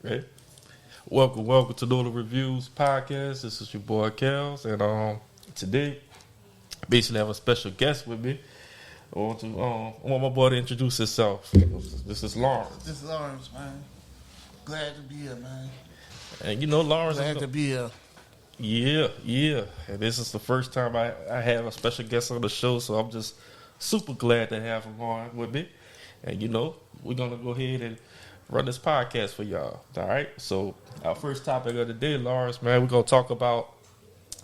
Okay. Welcome to Nola Reviews podcast. This is your boy Kels, and today I basically have a special guest with me. I want my boy to introduce himself. This is Lawrence. This is Lawrence, man. Glad to be here, man. And Lawrence. Glad to be here. Yeah. And this is the first time I have a special guest on the show, so I'm just super glad to have him on with me. And we're gonna go ahead and run this podcast for y'all. All right. So our first topic of the day, Lawrence, man, we're gonna talk about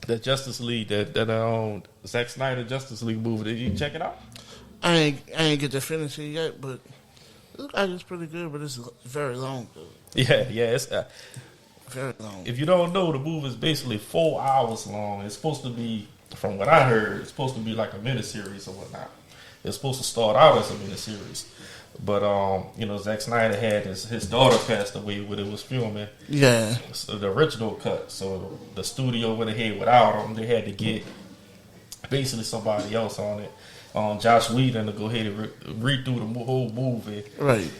the Justice League, that Zack Snyder Justice League movie. Did you check it out? I ain't get to finish it yet, but it looks like it's pretty good. But it's very long, though. Yeah. It's very long. If you don't know, the movie is basically 4 hours long. It's supposed to be, from what I heard, it's supposed to be like a miniseries or whatnot. It's supposed to start out as a miniseries. But, Zack Snyder had his daughter passed away when it was filming. Yeah. So the original cut. So the studio went ahead without him. They had to get basically somebody else on it. Josh Whedon to go ahead and read through the whole movie. Right.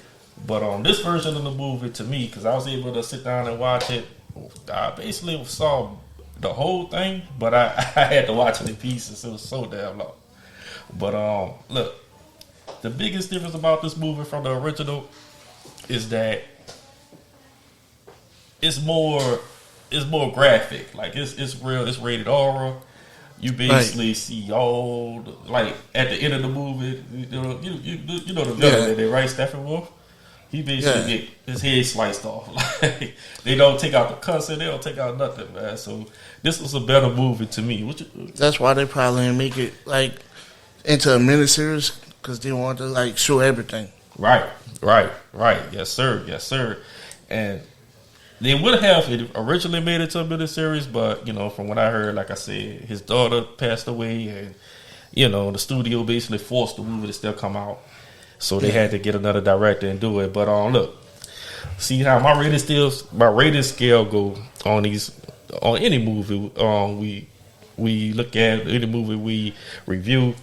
But this version of the movie, to me, because I was able to sit down and watch it, I basically saw the whole thing, but I had to watch it in pieces. It was so damn long. But look, the biggest difference about this movie from the original is that it's more graphic. Like it's real. It's rated R. You basically see all at the end of the movie. You know the villain that they write Steppenwolf. He basically get his head sliced off. Like they don't take out the cussing. They don't take out nothing, man. So this was a better movie to me. That's why they probably didn't make it into a miniseries, because they want to show everything. Right. Yes, sir. And they would have originally made it to a miniseries, but from what I heard, like I said, his daughter passed away, and the studio basically forced the movie to still come out. So they had to get another director and do it. But look, see how my rating scale go on any movie. We look at any movie we review.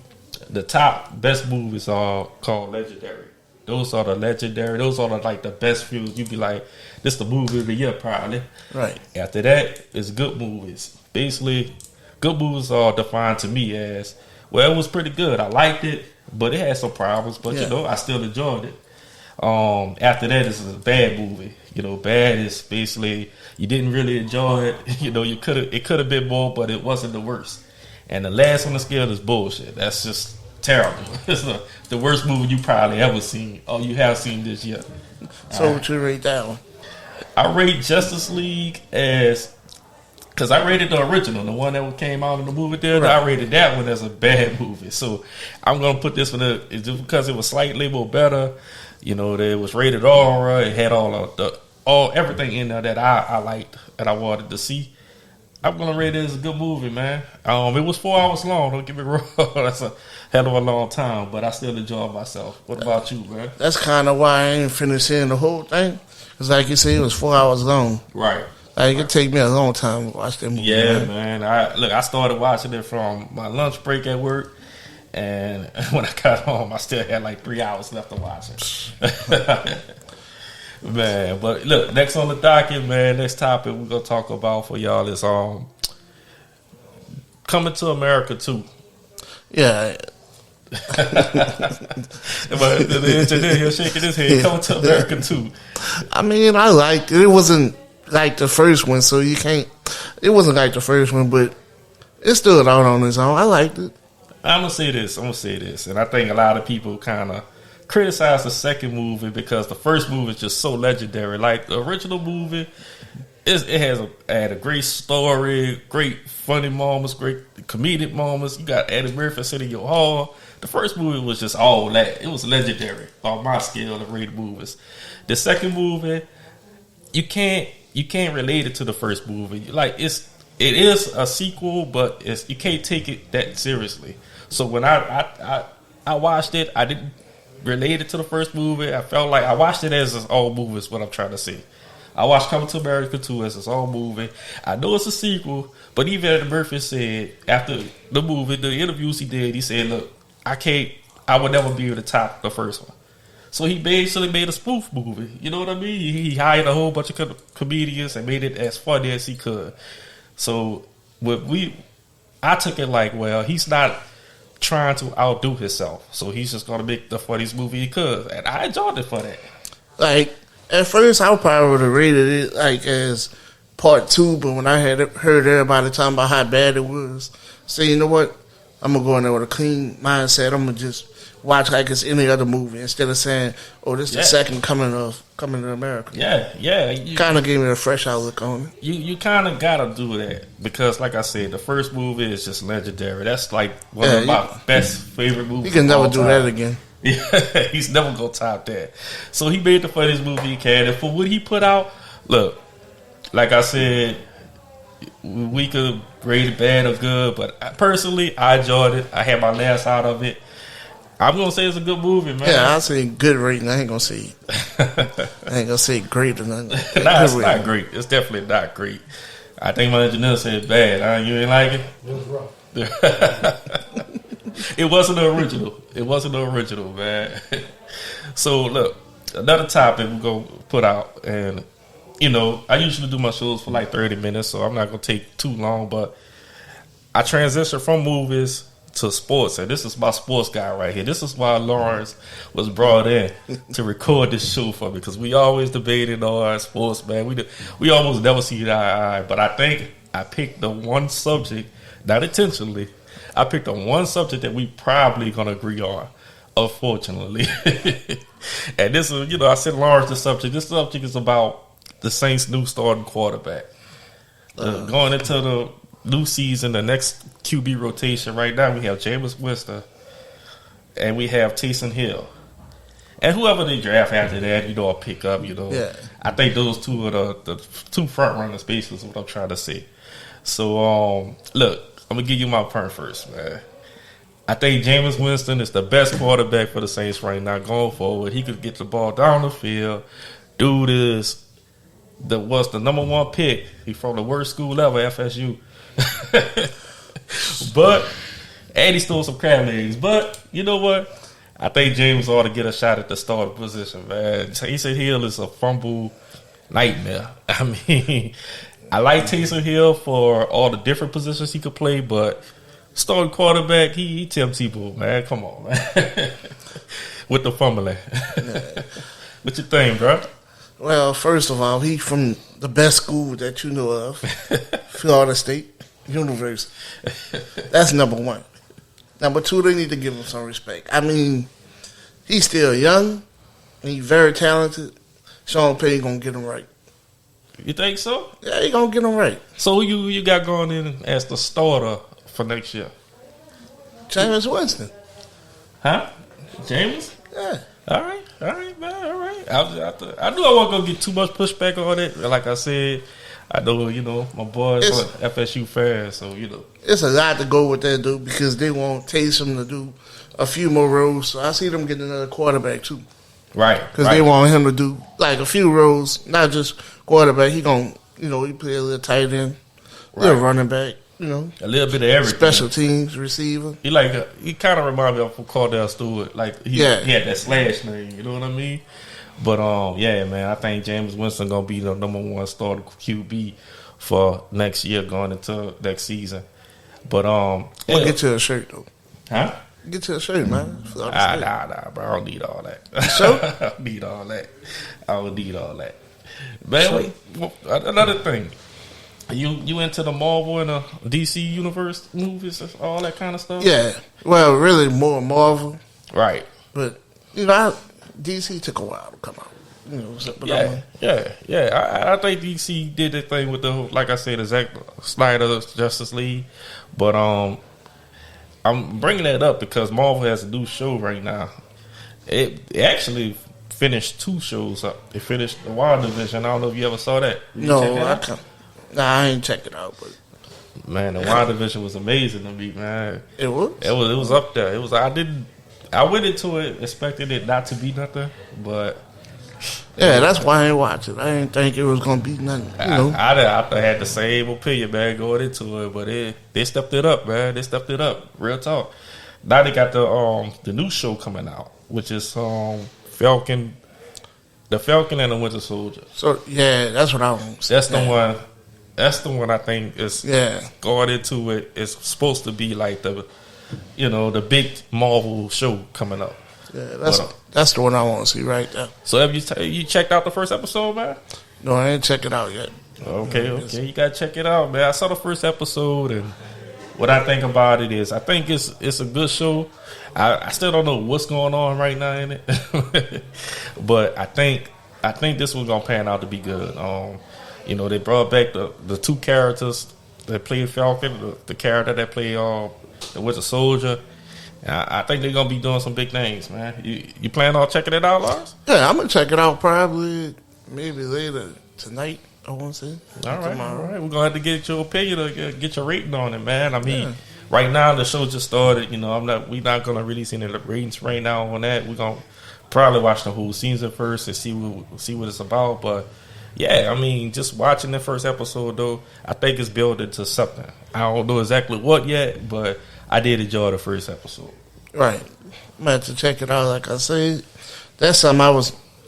The top best movies are called legendary. Those are the legendary. Those are the best films. You'd be like, this is the movie of the year probably. Right. After that, it's good movies. Basically, good movies are defined to me as, well, it was pretty good. I liked it, but it had some problems. But I still enjoyed it. After that, it's a bad movie. Bad is basically you didn't really enjoy it. It could have been more, but it wasn't the worst. And the last on the scale is bullshit. That's just terrible. It's the worst movie you probably ever seen, or you have seen this year. So what you rate that one? I rate Justice League as, because I rated the original, the one that came out in the movie theater. Right. I rated that one as a bad movie. So I'm gonna put this one just because it was slightly more better. That it was rated R. It had all everything in there that I liked and I wanted to see. I'm gonna rate it as a good movie, man. It was 4 hours long. Don't get me wrong. That's a hell of a long time, but I still enjoyed myself. What about you, man? That's kind of why I ain't finished seeing the whole thing. Cause like you said, it was 4 hours long. Right. It take me a long time to watch that movie. Yeah, man. I started watching it from my lunch break at work, and when I got home, I still had 3 hours left to watch it. Man, but look, next on the docket, man, next topic we're going to talk about for y'all is Coming to America 2. Yeah. But the engineer here shaking his head, Coming to America 2. I mean, I liked it. It wasn't like the first one, so you can't. It wasn't like the first one, but it stood out on its own. I liked it. I'm going to say this, and I think a lot of people kind of criticize the second movie because the first movie is just so legendary. Like the original movie, it had a great story, great funny moments, great comedic moments. You got Eddie Murphy sitting in your hall. The first movie was just all that. It was legendary on my scale of rated movies. The second movie, you can't relate it to the first movie. It is a sequel, but you can't take it that seriously. So when I watched it, I didn't related to the first movie. I felt like I watched it as its own movie is what I'm trying to say. I watched Coming to America 2 as its own movie. I know it's a sequel, but even Eddie Murphy said after the movie, the interviews he did, he said, look, I would never be able to top the first one. So he basically made a spoof movie. You know what I mean? He hired a whole bunch of comedians and made it as funny as he could. So I took it like, well, he's not trying to outdo himself, so he's just gonna make the funniest movie he could, and I enjoyed it for that. Like at first, I probably would have rated it like as part 2, but when I had heard everybody talking about how bad it was, say, you know what, I'm gonna go in there with a clean mindset. I'm gonna just watch like it's any other movie instead of saying, "Oh, this is the second coming to America." Yeah. Kind of gave me a fresh outlook on it. You kind of gotta do that because, like I said, the first movie is just legendary. That's like one of my best favorite movies. You can never do that again. Yeah, he's never gonna top that. So he made the funniest movie he can, and for what he put out, look, like I said, we could rate it bad or good, but personally, I enjoyed it. I had my laughs out of it. I'm gonna say it's a good movie, man. Yeah, I'll say good rating. I ain't gonna say great or nothing. Nah, it's not great. It's definitely not great. I think my engineer said bad. You ain't like it? It was rough. It wasn't the original. It wasn't the original, man. So look, another topic we're gonna put out, and I usually do my shows for like 30 minutes, so I'm not gonna take too long. But I transition from movies to sports, and this is my sports guy right here. This is why Lawrence was brought in to record this show for me, because we always debated on sports, man. We almost never see eye to eye, but I think I picked the one subject, not intentionally. I picked the one subject that we probably gonna agree on, unfortunately. And this is, I sent Lawrence the subject. This subject is about the Saints' new starting quarterback. Going into the new season, the next QB rotation right now, we have Jameis Winston and we have Taysom Hill. And whoever they draft after that, I'll pick up, Yeah. I think those two are the two front runners, basically, is what I'm trying to say. So, look, I'm going to give you my turn first, man. I think Jameis Winston is the best quarterback for the Saints right now going forward. He could get the ball down the field. Dude was the number 1 pick. He from the worst school ever, FSU. And he stole some crab legs. But you know what? I think James ought to get a shot at the starting position, man. Taysom Hill is a fumble nightmare. I mean, I like Taysom Hill for all the different positions he could play, but starting quarterback, he Tim Tebow, man. Come on, man. With the fumbling. Yeah. What you think, bro? Well, first of all, he from the best school that you know of, Florida State University. That's number 1. Number 2, they need to give him some respect. I mean, he's still young. He's very talented. Sean Payton gonna get him right. You think so? Yeah, he gonna get him right. So who you got going in as the starter for next year? Jameis Winston. Huh? James? Yeah. All right, man, all right. I knew I wasn't going to get too much pushback on it. Like I said, I know, my boys are FSU fans, so, It's a lot to go with that, dude, because they want Taysom to do a few more roles. So I see them getting another quarterback, too. Right. Because they want him to do, like, a few roles, not just quarterback. He going to, he play a little tight end, a little running back. A little bit of everything. Special teams receiver. He kind of reminded me of Cordell Stewart. Like he had that slash name. You know what I mean? But yeah, man, I think Jameis Winston gonna be the number 1 starter QB for next year, going into next season. But I'll get you a shirt though. Huh? Get you a shirt, man. Nah, bro. I don't need all that. So? I don't need all that. Man, another thing. You into the Marvel and the DC universe movies, all that kind of stuff? Yeah. Well, really more Marvel. Right. But, DC took a while to come out. Yeah. I think DC did the thing with like I said, the Zack Snyder Justice League. But I'm bringing that up because Marvel has a new show right now. It actually finished 2 shows up. It finished the WandaVision. I don't know if you ever saw that. I ain't checked it out, but man, the WandaVision was amazing to me, man. It was? It was up there. I went into it expecting it not to be nothing, but that's why I ain't watch it. I didn't think it was gonna be nothing. I had the same opinion, man, going into it, but they stepped it up, man. They stepped it up. Real talk. Now they got the new show coming out, which is Falcon and the Winter Soldier. So yeah, that's what I want. That's the one. That's the one I think is going into it. It's supposed to be like the big Marvel show coming up. Yeah, that's the one I want to see right there. So have you checked out the first episode, man? No, I ain't checked it out yet. Okay, you gotta check it out, man. I saw the first episode, and what I think about it is, I think it's a good show. I still don't know what's going on right now in it, but I think this one's gonna pan out to be good. They brought back the two characters that played Falcon, the character that played the Winter Soldier. I think they're gonna be doing some big things, man. You plan on checking it out, Lars? Yeah, I'm gonna check it out probably maybe later tonight. I want to say. All right. We're gonna have to get your opinion or get your rating on it, man. I mean, right now the show just started. We're not gonna release any ratings right now on that. We're gonna probably watch the whole season first and see what it's about. But yeah, I mean, just watching the first episode though, I think it's building to something. I don't know exactly what yet, but I did enjoy the first episode. Right, I'm gonna have to check it out. Like I said, that's something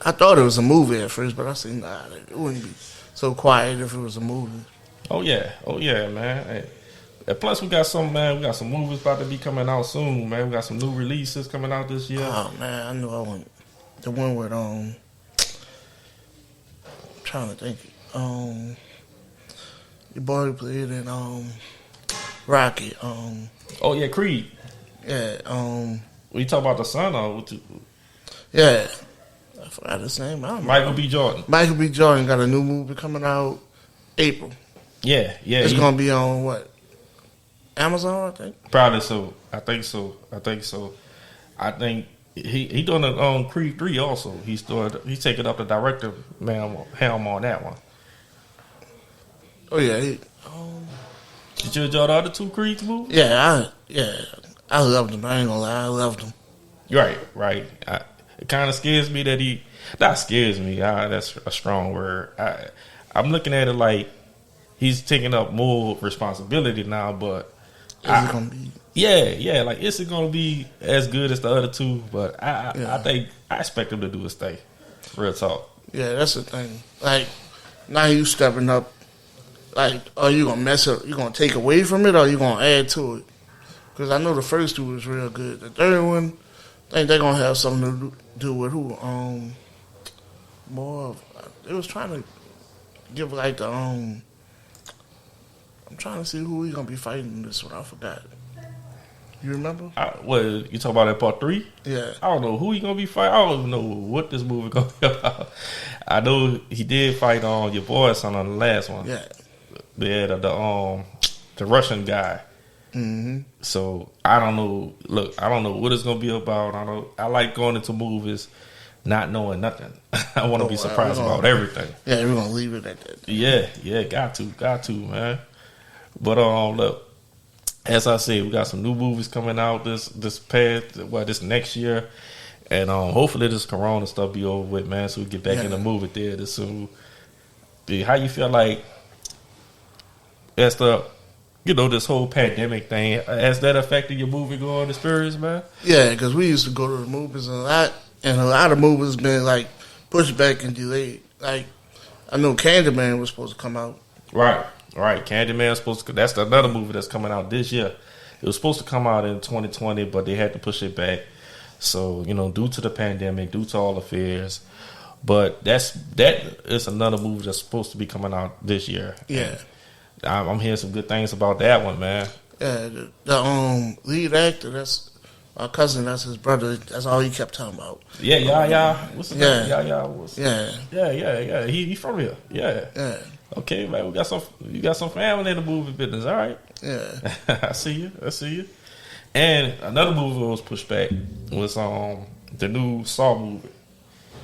I thought it was a movie at first, but I said nah, it wouldn't be so quiet if it was a movie. Oh yeah, man. Hey. And plus, we got some movies about to be coming out soon, man. We got some new releases coming out this year. Oh man, I knew I want the one with I'm trying to think. Your boy played in Rocky. Oh yeah, Creed. Yeah. We talk about the son or what? Yeah. I forgot his name. I don't know. Michael B. Jordan. Michael B. Jordan got a new movie coming out April. Yeah. It's gonna be on what? Amazon, I think. Probably so. I think so. I think he doing it on Creed 3 also. He's taking up the director helm on that one. Oh yeah. Did you enjoy the other two Creed movies? Yeah. I loved them. I ain't gonna lie, I loved them. Right. It kind of scares me that not scares me. That's a strong word. I'm looking at it like he's taking up more responsibility now, but is it gonna be? Yeah. Like, is it gonna be as good as the other two? But I think I expect him to do his thing. Real talk. Yeah, that's the thing. Like, now you stepping up. Like, are you gonna mess up? You gonna take away from it, or you gonna add to it? Because I know the first two was real good. The third one, I think they're gonna have something to do with who? More of. They was trying to give like the I'm trying to see who he gonna be fighting in this one. I forgot. You remember? You talk about that part 3? Yeah. I don't know who he gonna be fighting. I don't even know what this movie gonna be about. I know he did fight on your boy's son on the last one. Yeah. The Russian guy. Mm-hmm. So I don't know. Look, I don't know what it's gonna be about. I like going into movies not knowing nothing. I want to be surprised about everything. Yeah, we're gonna leave it at that. Yeah, got to, man. But look, as I said, we got some new movies coming out this next year, and hopefully this Corona stuff be over with, man, so we get back in the movie theater soon. How you feel like as this whole pandemic thing, has that affected your movie going experience, man? Yeah, because we used to go to the movies a lot of movies been like pushed back and delayed. Like, I know Candyman was supposed to come out. Right. Candyman supposed to. That's another movie that's coming out this year. It was supposed to come out in 2020, but they had to push it back. So due to the pandemic, due to all the fears. But that is another movie that's supposed to be coming out this year. Yeah. And I'm hearing some good things about that one, man. Yeah, the lead actor, that's my cousin, that's his brother. That's all he kept talking about. Yeah. What's his name? Yeah. Yeah. He from here. Yeah. Okay, man. You got some family in the movie business. All right. Yeah. I see you. And another movie that was pushed back was the new Saw movie.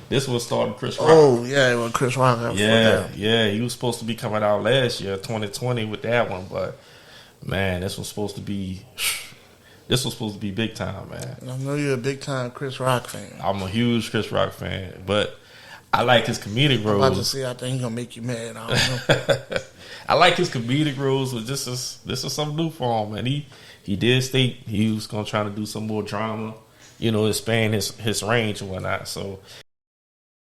This was starting Chris Rock. Oh, yeah, with Chris Rock. Yeah. He was supposed to be coming out last year, 2020, with that one. But, man, this was supposed to be big time, man. I know you're a big time Chris Rock fan. I'm a huge Chris Rock fan. But I like his comedic roles. I'm about to say, I think he's going to make you mad. I don't know. I like his comedic roles, but this is something new for him. And he did state he was going to try to do some more drama expand his range and whatnot. So